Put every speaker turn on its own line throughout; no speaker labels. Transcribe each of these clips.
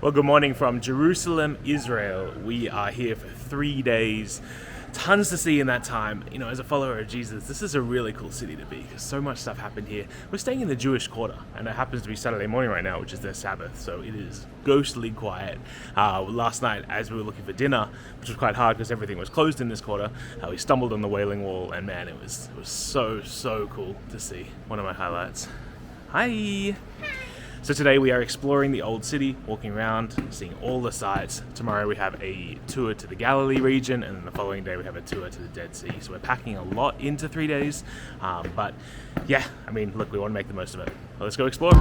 Well, good morning from Jerusalem, Israel. We are here for 3 days. Tons to see in that time. You know, as a follower of Jesus, this is a really cool city to be because so much stuff happened here. We're staying in the Jewish quarter, and it happens to be Saturday morning right now, which is their Sabbath, so it is ghostly quiet. Last night, as we were looking for dinner, which was quite hard because everything was closed in this quarter, we stumbled on the Wailing Wall, and man, it was so cool to see. One of my highlights. Hi! So today we are exploring the old city, walking around, seeing all the sights. Tomorrow we have a tour to the Galilee region, and then the following day we have a tour to the Dead Sea. So we're packing a lot into 3 days, but yeah, I mean, look, we want to make the most of it. Well, let's go explore.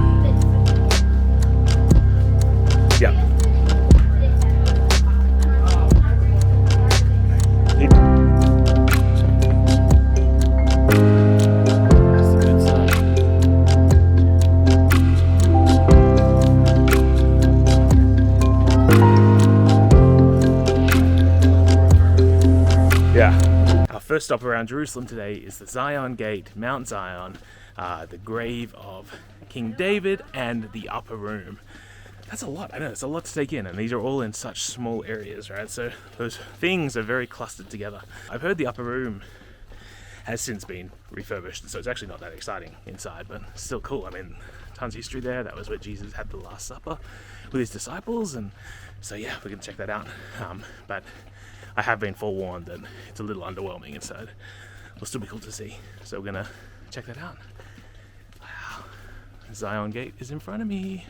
Yeah. First stop around Jerusalem today is the Zion Gate, Mount Zion, the grave of King David, and the upper room. That's a lot. I know, it's a lot to take in, and these are all in such small areas, right? So those things are very clustered together. I've heard the upper room has since been refurbished, so it's actually not that exciting inside, but still cool. I mean, tons of history there. That was where Jesus had the Last Supper with his disciples, and so yeah, we're going to check that out. But I have been forewarned that it's a little underwhelming inside. It'll still be cool to see. So we're gonna check that out. Wow. Zion Gate is in front of me.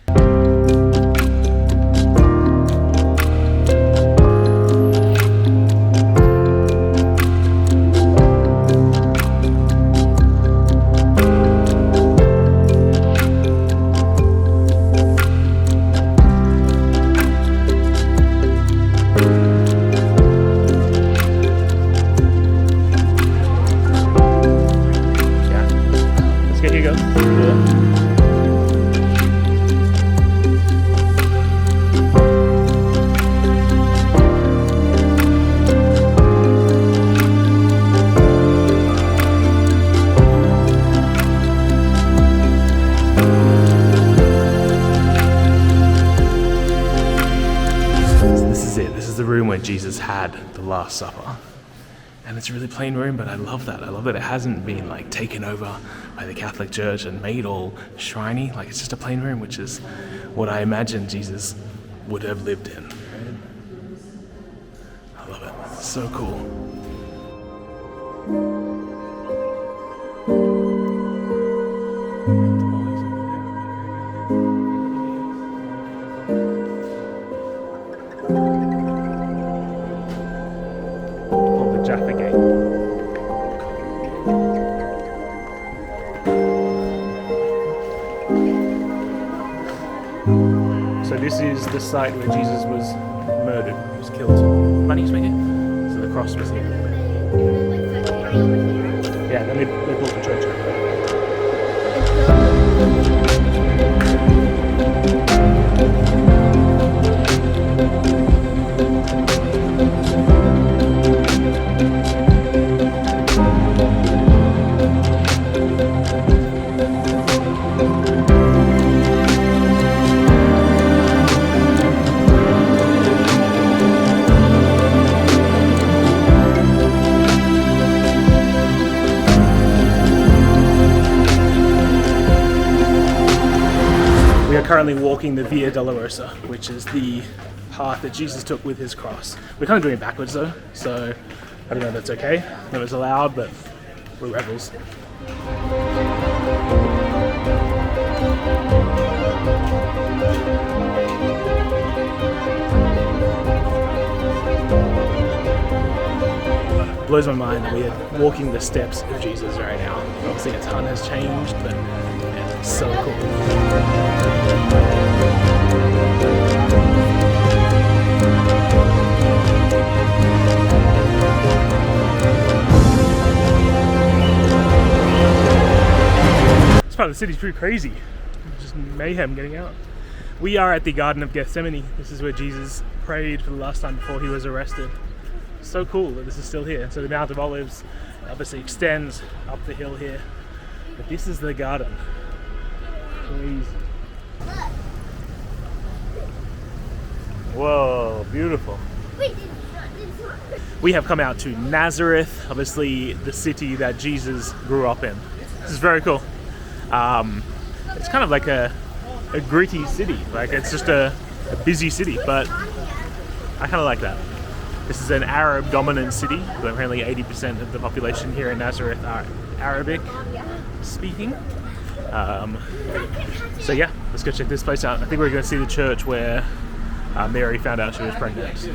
Jesus had the Last Supper, and it's a really plain room, but I love that. I love that it hasn't been like taken over by the Catholic Church and made all shriny. Like, it's just a plain room, which is what I imagine Jesus would have lived in. Right? I love it. It's so cool. So this is the site where Jesus was murdered, he was killed. Money's right here. So the cross was here. Yeah, then they built the church over there. Currently walking the Via Dolorosa, which is the path that Jesus took with his cross. We're kind of doing it backwards though, so I don't know if that's okay. It was allowed, but we're rebels. It blows my mind that we are walking the steps of Jesus right now. Obviously a ton has changed, but yeah, it's so cool. This part of the city's pretty crazy. Just mayhem getting out. We are at the Garden of Gethsemane. This is where Jesus prayed for the last time before he was arrested. So cool that this is still here. So the Mount of Olives obviously extends up the hill here, but this is the garden. Crazy. Beautiful. We have come out to Nazareth, obviously the city that Jesus grew up in. This is very cool. It's kind of like a gritty city. Like it's just a busy city, but I kind of like that. This is an Arab dominant city, but apparently 80% of the population here in Nazareth are Arabic speaking. So yeah, let's go check this place out. I think we're going to see the church where Mary found out she was pregnant.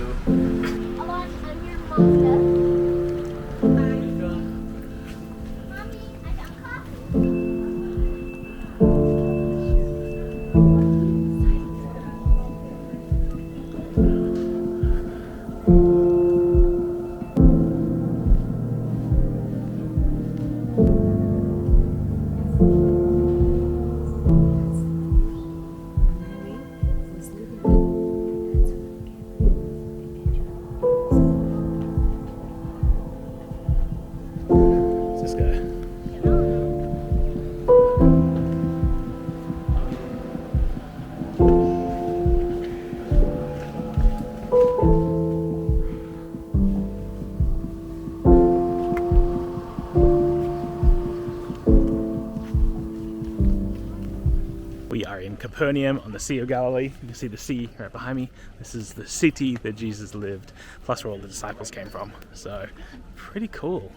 We are in Capernaum on the Sea of Galilee. You can see the sea right behind me. This is the city that Jesus lived, plus where all the disciples came from. So, pretty cool.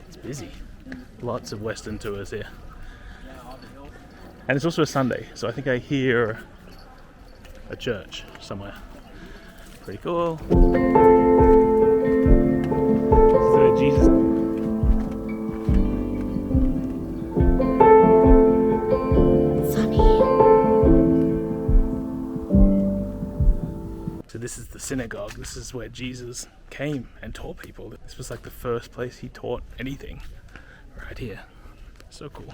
It's busy. Lots of Western tours here. And it's also a Sunday, so I think I hear a church somewhere. Pretty cool. So Jesus. So this is the synagogue. This is where Jesus came and taught people. This was like the first place he taught anything, right here. So cool.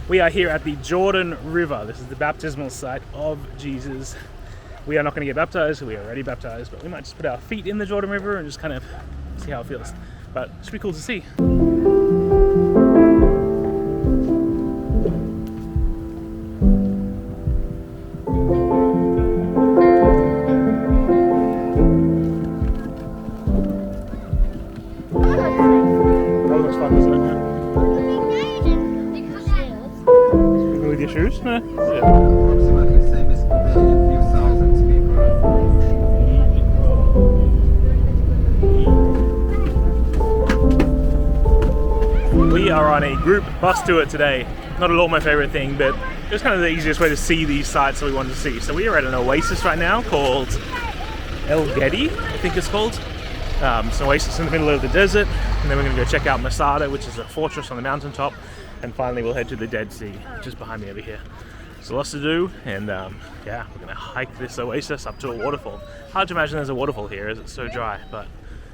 We are here at the Jordan River. This is the baptismal site of Jesus. We are not going to get baptized, we are already baptized, but we might just put our feet in the Jordan River and just kind of see how it feels. But it should be cool to see. That looks fun, doesn't it? With your shoes? Yeah.
Approximately same as a few thousand people.
We are on a group bus tour today. Not at all my favorite thing, but it was kind of the easiest way to see these sites that we wanted to see. So we are at an oasis right now called Gedi, I think it's called. It's an oasis in the middle of the desert, and then we're going to go check out Masada, which is a fortress on the mountaintop, and finally we'll head to the Dead Sea, which is behind me over here. So lots to do, and yeah, we're going to hike this oasis up to a waterfall. Hard to imagine there's a waterfall here as it's so dry, but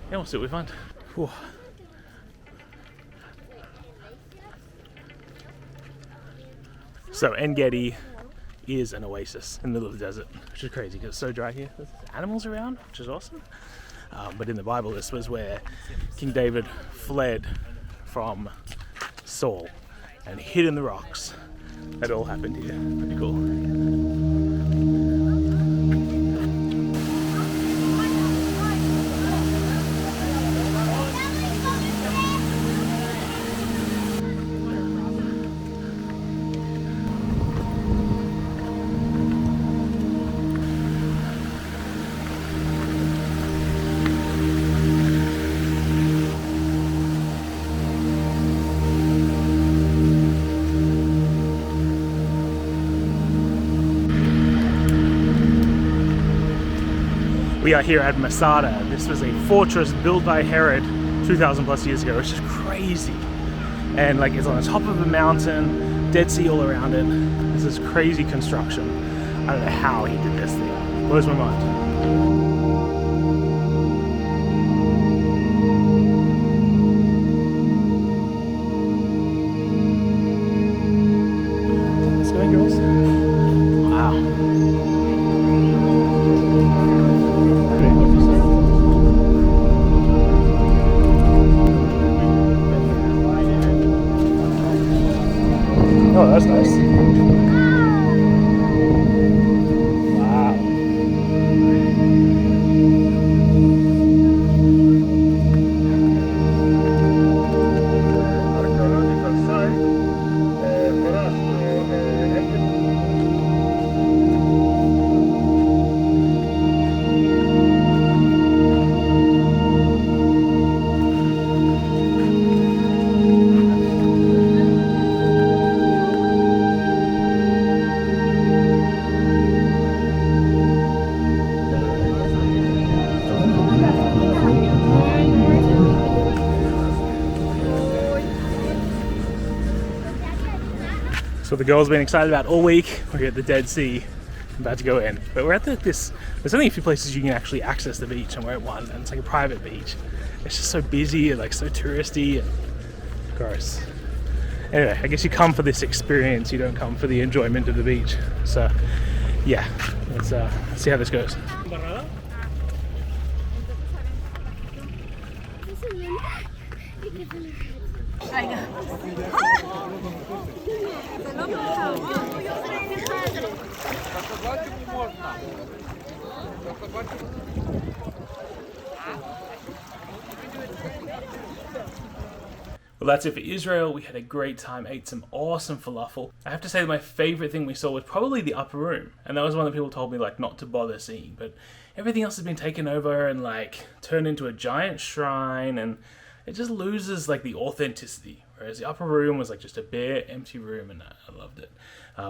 yeah, we'll see what we find. Whew. So En Gedi is an oasis in the middle of the desert, which is crazy because it's so dry here. There's animals around, which is awesome. But in the Bible, this was where King David fled from Saul and hid in the rocks. That all happened here. Pretty cool. We are here at Masada. This was a fortress built by Herod 2,000 plus years ago. It's just crazy. And like it's on the top of a mountain, Dead Sea all around it. This is crazy construction. I don't know how he did this thing. Blows my mind. So the girls have been excited about all week. We're here at the Dead Sea, about to go in. But we're at there's only a few places you can actually access the beach, and we're at one, and it's like a private beach. It's just so busy and like so touristy and gross. Anyway, I guess you come for this experience, you don't come for the enjoyment of the beach. So yeah, let's see how this goes. Well, that's it for Israel. We had a great time, ate some awesome falafel. I have to say that my favorite thing we saw was probably the upper room. And that was one that people told me like not to bother seeing. But everything else has been taken over and like turned into a giant shrine, and it just loses like the authenticity. Whereas the upper room was like just a bare, empty room, and I loved it.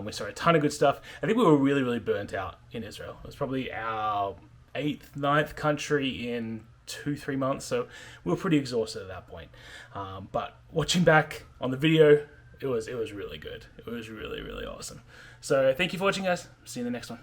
We saw a ton of good stuff. I think we were really, really burnt out in Israel. It was probably our 8th, 9th country in 2-3 months, so we were pretty exhausted at that point. But watching back on the video, it was really good. It was really, really awesome. So thank you for watching, guys. See you in the next one.